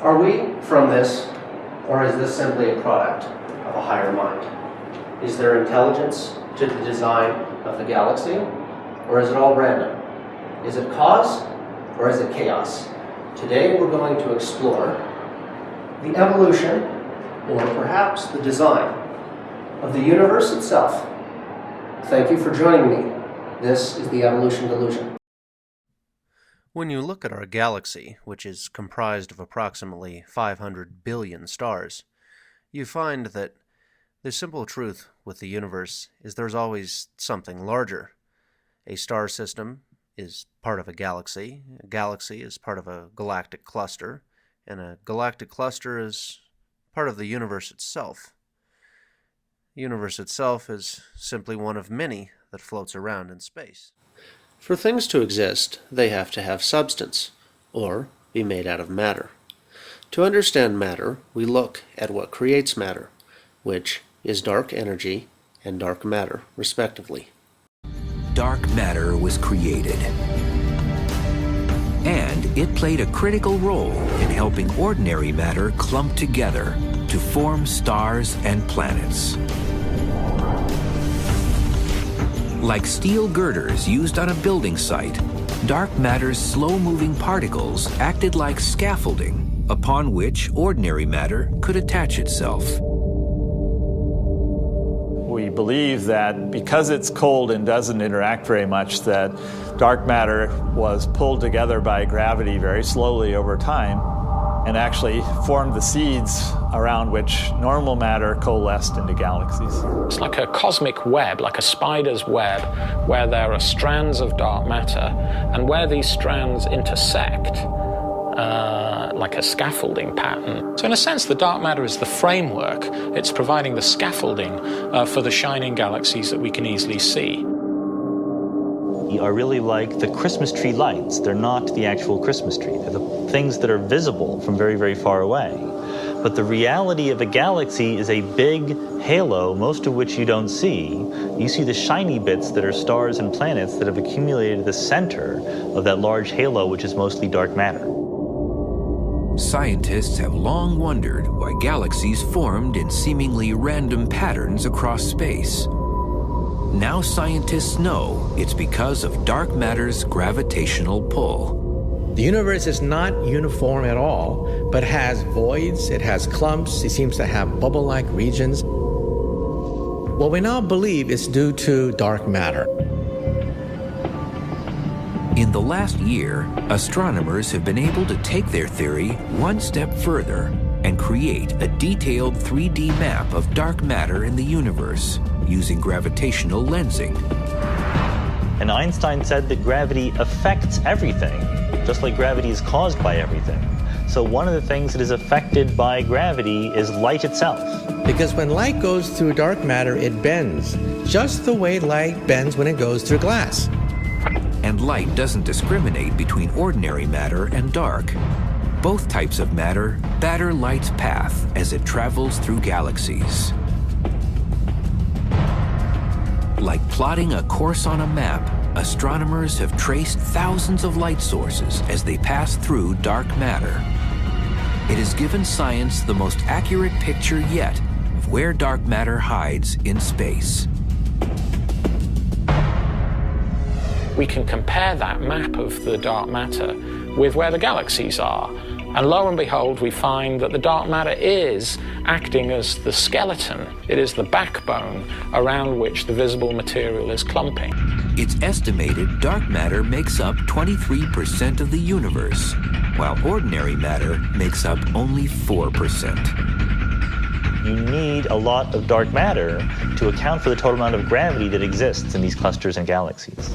Are we from this, or is this simply a product of a higher mind? Is there intelligence to the design of the galaxy, or is it all random? Is it cause, or is it chaos? Today we're going to explore the evolution, or perhaps the design, of the universe itself. Thank you for joining me. This is the Evolution Delusion. When you look at our galaxy, which is comprised of approximately 500 billion stars, you find that the simple truth with the universe is there's always something larger. A star system is part of a galaxy is part of a galactic cluster, and a galactic cluster is part of the universe itself. The universe itself is simply one of many that floats around in space. For things to exist, they have to have substance, or be made out of matter. To understand matter, we look at what creates matter, which is dark energy and dark matter, respectively. Dark matter was created, and it played a critical role in helping ordinary matter clump together to form stars and planets. Like steel girders used on a building site, dark matter's slow-moving particles acted like scaffolding upon which ordinary matter could attach itself. We believe that because it's cold and doesn't interact very much, that dark matter was pulled together by gravity very slowly over time and actually formed the seeds around which normal matter coalesced into galaxies. It's like a cosmic web, like a spider's web, where there are strands of dark matter, and where these strands intersect, like a scaffolding pattern. So in a sense, the dark matter is the framework. It's providing the scaffolding for the shining galaxies that we can easily see. Are really like the Christmas tree lights. They're not the actual Christmas tree. They're the things that are visible from very, very far away. But the reality of a galaxy is a big halo, most of which you don't see. You see the shiny bits that are stars and planets that have accumulated at the center of that large halo, which is mostly dark matter. Scientists have long wondered why galaxies formed in seemingly random patterns across space. Now scientists know it's because of dark matter's gravitational pull. The universe is not uniform at all, but has voids, it has clumps, it seems to have bubble-like regions. What we now believe is due to dark matter. In the last year, astronomers have been able to take their theory one step further and create a detailed 3D map of dark matter in the universe using gravitational lensing. And Einstein said that gravity affects everything, just like gravity is caused by everything. So one of the things that is affected by gravity is light itself. Because when light goes through dark matter, it bends, just the way light bends when it goes through glass. And light doesn't discriminate between ordinary matter and dark. Both types of matter batter light's path as it travels through galaxies. Like plotting a course on a map, astronomers have traced thousands of light sources as they pass through dark matter. It has given science the most accurate picture yet of where dark matter hides in space. We can compare that map of the dark matter with where the galaxies are. And lo and behold, we find that the dark matter is acting as the skeleton. It is the backbone around which the visible material is clumping. It's estimated dark matter makes up 23% of the universe, while ordinary matter makes up only 4%. You need a lot of dark matter to account for the total amount of gravity that exists in these clusters and galaxies.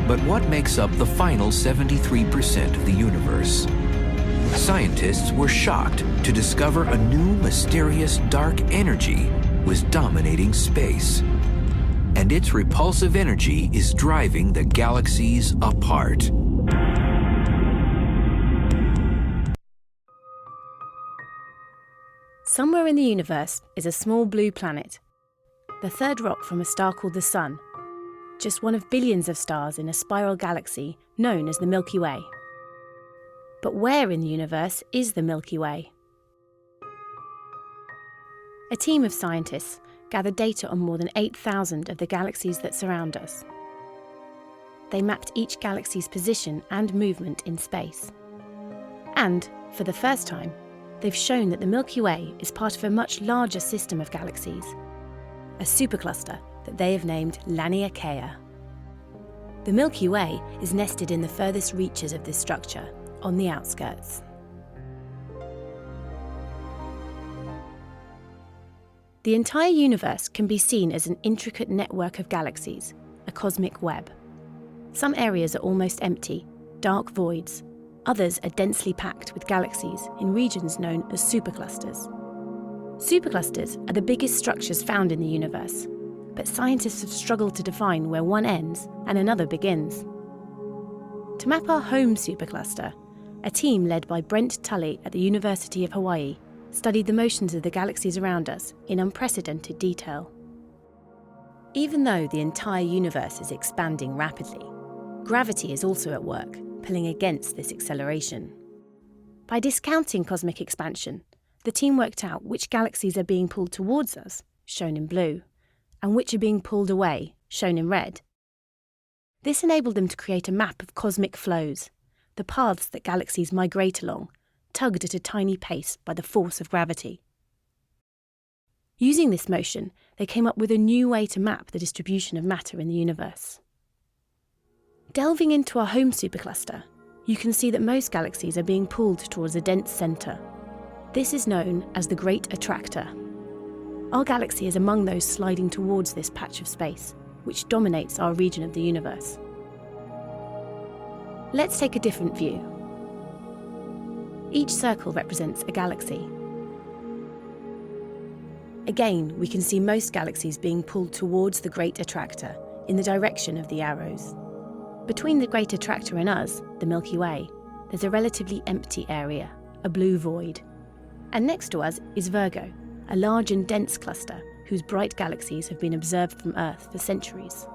But what makes up the final 73% of the universe? Scientists were shocked to discover a new mysterious dark energy was dominating space. And its repulsive energy is driving the galaxies apart. Somewhere in the universe is a small blue planet, the third rock from a star called the Sun, just one of billions of stars in a spiral galaxy known as the Milky Way. But where in the universe is the Milky Way? A team of scientists gathered data on more than 8,000 of the galaxies that surround us. They mapped each galaxy's position and movement in space. And, for the first time, they've shown that the Milky Way is part of a much larger system of galaxies, a supercluster that they have named Laniakea. The Milky Way is nested in the furthest reaches of this structure, on the outskirts. The entire universe can be seen as an intricate network of galaxies, a cosmic web. Some areas are almost empty, dark voids. Others are densely packed with galaxies in regions known as superclusters. Superclusters are the biggest structures found in the universe, but scientists have struggled to define where one ends and another begins. To map our home supercluster, a team led by Brent Tully at the University of Hawaii studied the motions of the galaxies around us in unprecedented detail. Even though the entire universe is expanding rapidly, gravity is also at work, pulling against this acceleration. By discounting cosmic expansion, the team worked out which galaxies are being pulled towards us, shown in blue, and which are being pulled away, shown in red. This enabled them to create a map of cosmic flows, the paths that galaxies migrate along, tugged at a tiny pace by the force of gravity. Using this motion, they came up with a new way to map the distribution of matter in the universe. Delving into our home supercluster, you can see that most galaxies are being pulled towards a dense centre. This is known as the Great Attractor. Our galaxy is among those sliding towards this patch of space, which dominates our region of the universe. Let's take a different view. Each circle represents a galaxy. Again, we can see most galaxies being pulled towards the Great Attractor in the direction of the arrows. Between the Great Attractor and us, the Milky Way, there's a relatively empty area, a blue void. And next to us is Virgo, a large and dense cluster whose bright galaxies have been observed from Earth for centuries.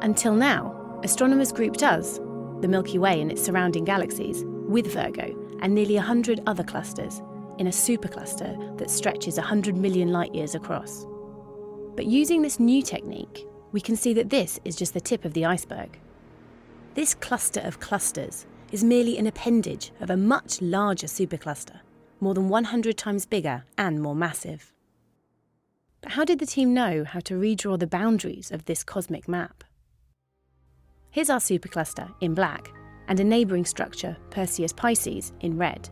Until now, astronomers grouped us, the Milky Way and its surrounding galaxies, with Virgo and nearly 100 other clusters in a supercluster that stretches 100 million light-years across. But using this new technique, we can see that this is just the tip of the iceberg. This cluster of clusters is merely an appendage of a much larger supercluster, more than 100 times bigger and more massive. But how did the team know how to redraw the boundaries of this cosmic map? Here's our supercluster in black, and a neighbouring structure, Perseus Pisces, in red.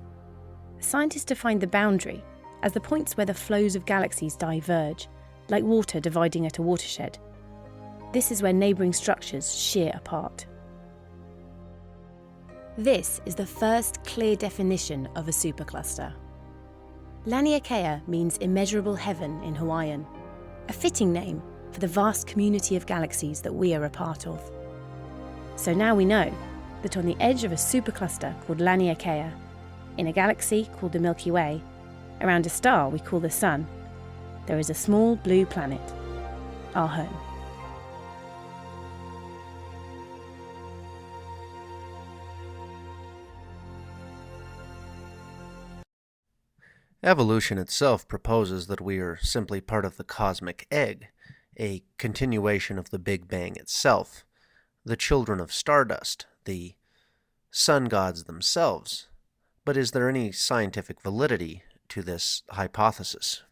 Scientists defined the boundary as the points where the flows of galaxies diverge, like water dividing at a watershed. This is where neighbouring structures shear apart. This is the first clear definition of a supercluster. Laniakea means immeasurable heaven in Hawaiian, a fitting name for the vast community of galaxies that we are a part of. So now we know that on the edge of a supercluster called Laniakea, in a galaxy called the Milky Way, around a star we call the Sun, there is a small blue planet, our home. Evolution itself proposes that we are simply part of the cosmic egg, a continuation of the Big Bang itself, the children of stardust, the sun gods themselves. But is there any scientific validity to this hypothesis?